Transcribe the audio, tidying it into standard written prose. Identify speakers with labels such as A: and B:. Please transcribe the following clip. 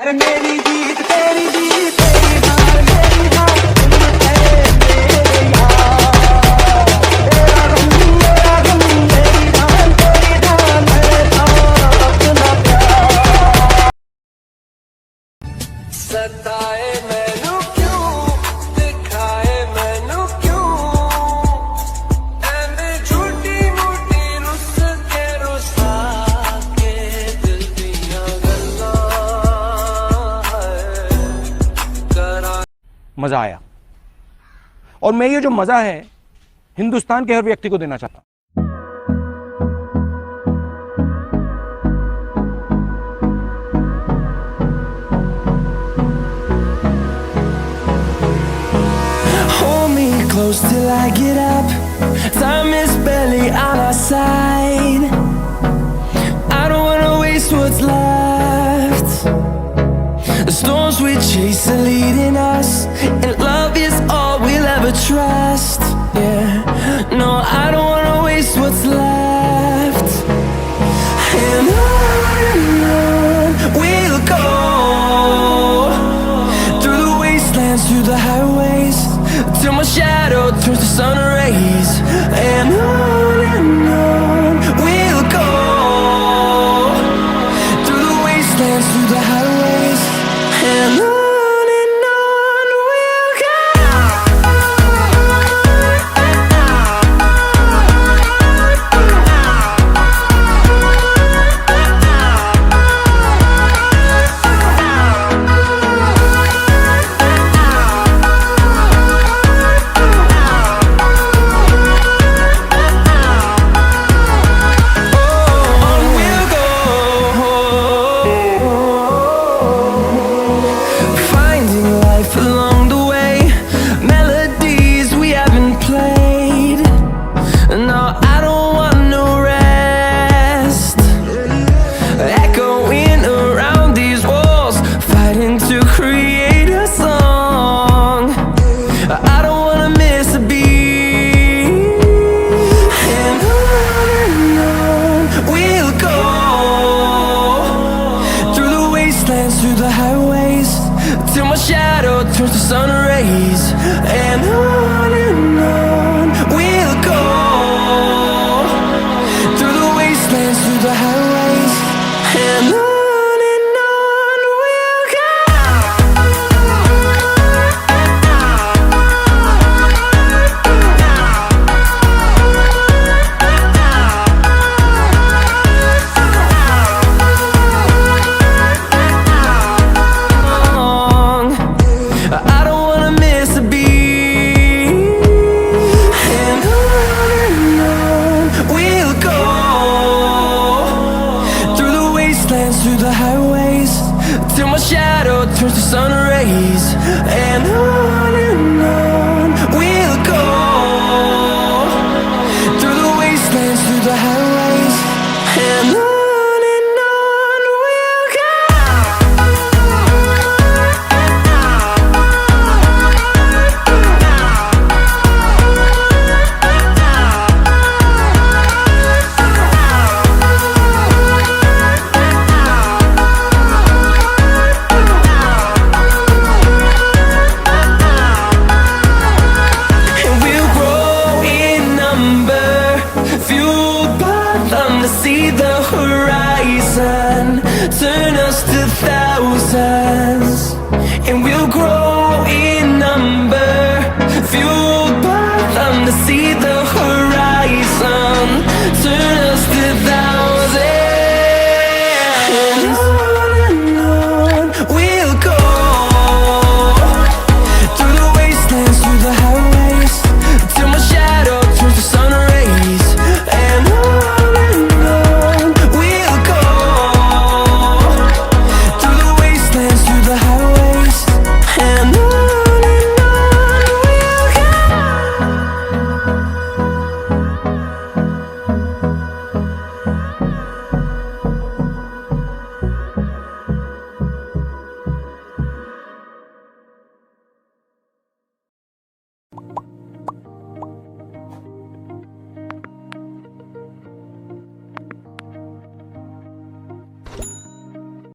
A: अरे मेरी जीत तेरी जीत तेरी हार मेरी हार तुम है मेरे यार तेरा गम मेरी जान तेरी जान है अपना प्यार सताए मैनू क्यों दिखाए मैनू क्यों एंड झूठी मूठी रुस के रुसा के दिल दियां गल्लां
B: मजा आया और मैं ये जो मजा है हिंदुस्तान के हर व्यक्ति को देना चाहता हूं।
C: Hold me close till I get up. Time is barely on our side. I don't wanna waste what's left. The storms we chase are leading us, and love is all we'll ever trust. Yeah, no, I don't wanna waste what's left. And on we'll go, through the wastelands, through the highways, till my shadow turns to sun rays. And on we'll go, through the wastelands, through the highways, and on we'll go. Finding life along the way, melodies we haven't played. No, I don't want no rest. Echoing around these walls, fighting to create a song. I don't wanna miss a beat. And on we'll go, through the wastelands, through the highways, till my shadow turns to sun rays. And on we'll go, through the wastelands, through the highways, and on we'll go. I don't wanna miss a beat. And on we'll go, through the wastelands, through the highways, till my shadow turns to sun rays. And on